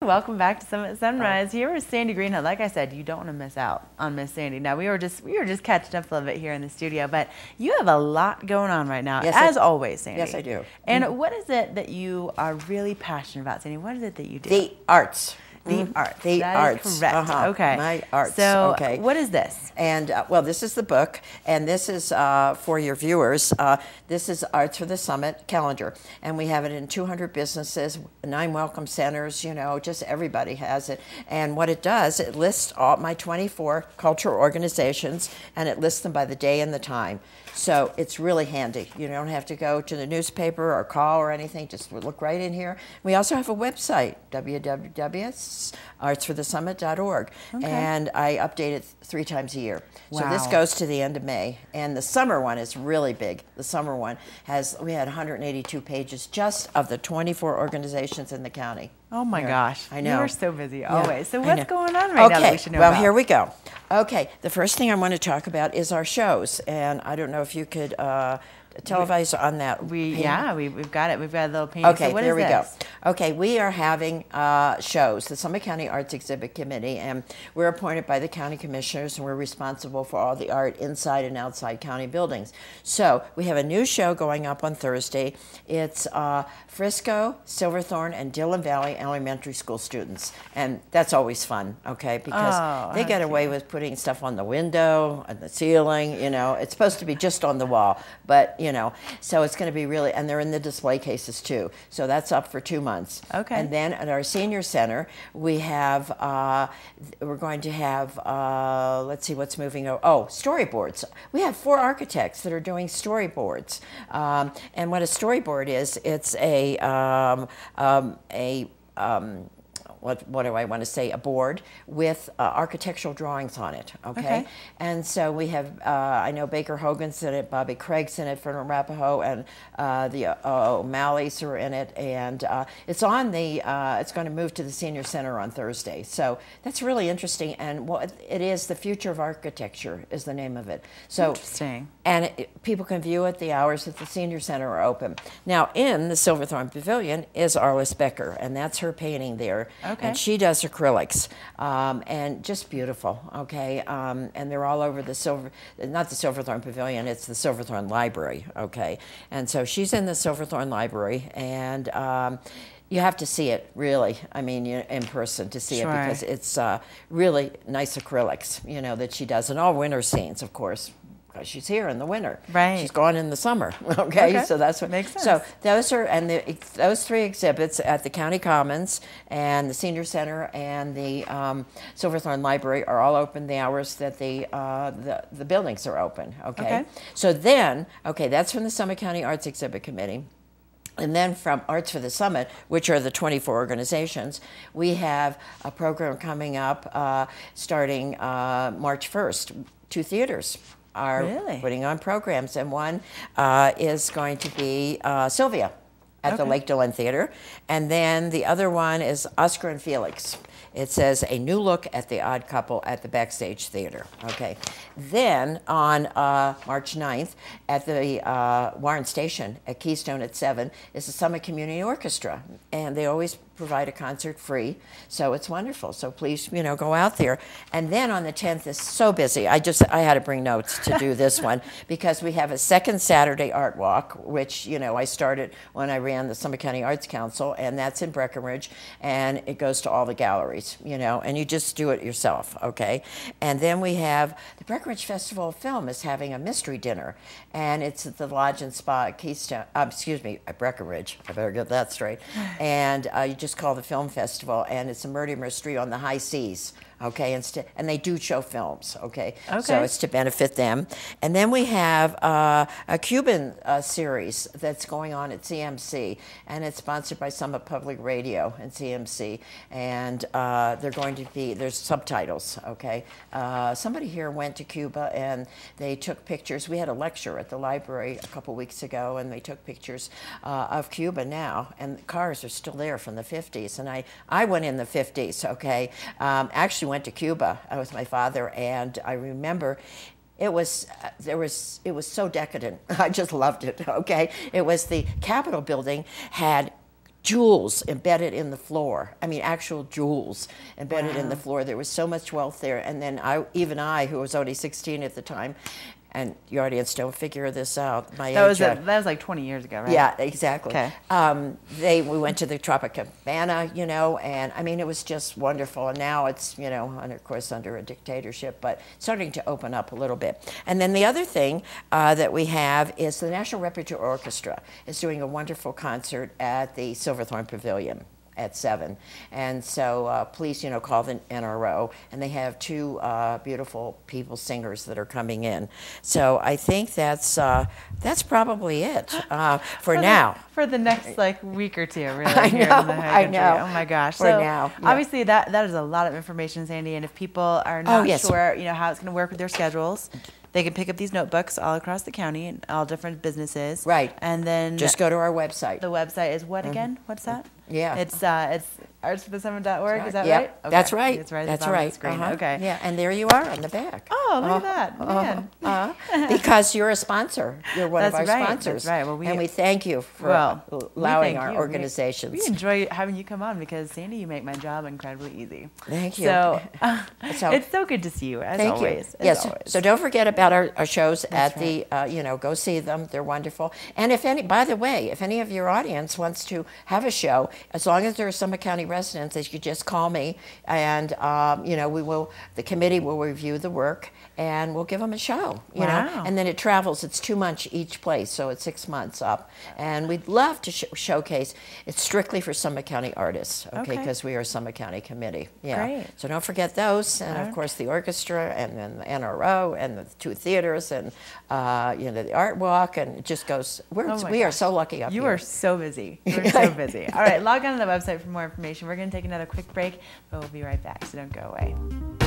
Welcome back to Summit Sunrise. Here with Sandy Greenhut. Like I said, you don't want to miss out on Miss Sandy. Now we were just catching up a little bit here in the studio, but you have a lot going on right now, as always, Sandy. Yes, I do. And what is it that you are really passionate about, Sandy? What is it that you do? The arts. The arts. The that arts. Is correct. Okay. My arts. So, okay. What is this? And well, this is the book, and this is for your viewers. This is Arts for the Summit calendar, and we have it in 200 businesses, 9 welcome centers. You know, just everybody has it. And what it does, it lists all my 24 cultural organizations, and it lists them by the day and the time. So it's really handy. You don't have to go to the newspaper or call or anything. Just look right in here. We also have a website, www.artsforthesummit.org. Okay. And I update it 3 times a year. Wow. So this goes to the end of May. And the summer one is really big. The summer one we had 182 pages just of the 24 organizations in the county. Oh my gosh. I know. You are so busy always. So what's going on right now that we should know about? Well, here we go. Okay, the first thing I want to talk about is our shows. And I don't know if you could televise on that. We've got it. We've got a little painting. Okay, so what there is we this? go. Okay, we are having shows, the Summit County Arts Exhibit Committee, and we're appointed by the county commissioners, and we're responsible for all the art inside and outside county buildings. So we have a new show going up on Thursday. It's Frisco, Silverthorne, and Dillon Valley Elementary School students, and that's always fun, okay, because they get away with putting stuff on the window, on the ceiling, you know. It's supposed to be just on the wall, but, you know, so it's going to be really, and they're in the display cases too, so that's up for 2 months. Okay. And then at our senior center, we have, we're going to have, let's see what's moving over. Oh, storyboards. We have 4 architects that are doing storyboards. And what a storyboard is, it's what do I want to say, a board with architectural drawings on it, okay? And so we have, I know Baker Hogan's in it, Bobby Craig's in it from Arapahoe, and the O'Malley's are in it, and it's on the, it's going to move to the Senior Center on Thursday. So that's really interesting, and what it is, The Future of Architecture is the name of it. So, interesting. And people can view it the hours that the Senior Center are open. Now, in the Silverthorne Pavilion is Arliss Becker, and that's her painting there. Okay. And she does acrylics, and just beautiful, okay? And they're all over the not the Silverthorne Pavilion, it's the Silverthorne Library, okay? And so she's in the Silverthorne Library, and you have to see it, really, I mean, in person to see it, because it's really nice acrylics, you know, that she does, and all winter scenes, of course. Because she's here in the winter. Right. She's gone in the summer. Okay. So that's what makes sense. So those are, and those 3 exhibits at the County Commons and the Senior Center and the Silverthorne Library are all open the hours that the buildings are open. Okay. So then, that's from the Summit County Arts Exhibit Committee. And then from Arts for the Summit, which are the 24 organizations, we have a program coming up starting March 1st. 2 theaters are putting on programs, and one is going to be Sylvia at the Lake Dillon Theater, and then the other one is Oscar and Felix. It says A New Look at the Odd Couple at the Backstage Theater. Okay. Then on March 9th at the Warren Station at Keystone at 7 is the Summit Community Orchestra, and they always provide a concert free, so it's wonderful. So please, you know, go out there. And then on the 10th is so busy. I had to bring notes to do this one, because we have a second Saturday art walk, which, you know, I started when I ran the Summit County Arts Council, and that's in Breckenridge, and it goes to all the galleries, you know, and you just do it yourself, okay? And then we have the Breckenridge Festival of Film is having a mystery dinner, and it's at the Lodge and Spa at Keystone, at Breckenridge. I better get that straight. And you just call the film festival, and it's a murder mystery on the high seas. Okay, and they do show films, okay? So it's to benefit them. And then we have a Cuban series that's going on at CMC, and it's sponsored by Summit Public Radio and CMC, and they're going to be, there's subtitles, okay? Somebody here went to Cuba, and they took pictures. We had a lecture at the library a couple weeks ago, and they took pictures of Cuba now, and the cars are still there from the 50s, and I went in the 50s, okay? Actually went to Cuba with my father, and I remember it was so decadent. I just loved it. Okay, it was the Capitol building had jewels embedded in the floor. I mean, actual jewels embedded in the floor. There was so much wealth there. And then even I, who was only 16 at the time, and your audience don't figure this out. That was like 20 years ago, right? Yeah, exactly. Okay. We went to the Tropicana, you know, and I mean, it was just wonderful. And now it's, you know, of course, under a dictatorship, but starting to open up a little bit. And then the other thing that we have is the National Repertoire Orchestra is doing a wonderful concert at the Silverthorne Pavilion at 7. And so please, you know, call the NRO. And they have 2 beautiful people, singers that are coming in. So I think that's probably it for now. For the next like week or two, really. I here know, in the high I country. know. Oh my gosh. For So now, yeah. obviously that is a lot of information, Sandy. And if people are not sure, you know, how it's going to work with their schedules, they can pick up these notebooks all across the county and all different businesses. Right. And then just go to our website. The website is what again? What's that? Yeah. It's artsforthesummit.org. Is that yeah, right? Okay. That's right. It's right. That's on right. the screen. Okay. Yeah, and there you are on the back. Oh, look at that, man. Because you're a sponsor. You're one of our right. sponsors. That's right. Well, and we thank you for allowing our organizations. We enjoy having you come on because, Sandy, you make my job incredibly easy. Thank you. So it's so good to see you, as always. Yes. So don't forget about our shows at the, you know, go see them. They're wonderful. And by the way, if any of your audience wants to have a show, as long as they're Summit County residents, they should just call me, and you know, the committee will review the work, and we'll give them a show. You know, and then it travels. It's 2 months each place, so it's 6 months up. And we'd love to showcase. It's strictly for Summit County artists, okay? Because we are a Summit County committee. Yeah. Great. So don't forget those, and of course the orchestra, and then the NRO, and the 2 theaters, and you know, the art walk, and it just goes. We are so lucky up here. You are so busy. You're so busy. All right, log on to the website for more information. We're going to take another quick break, but we'll be right back, so don't go away.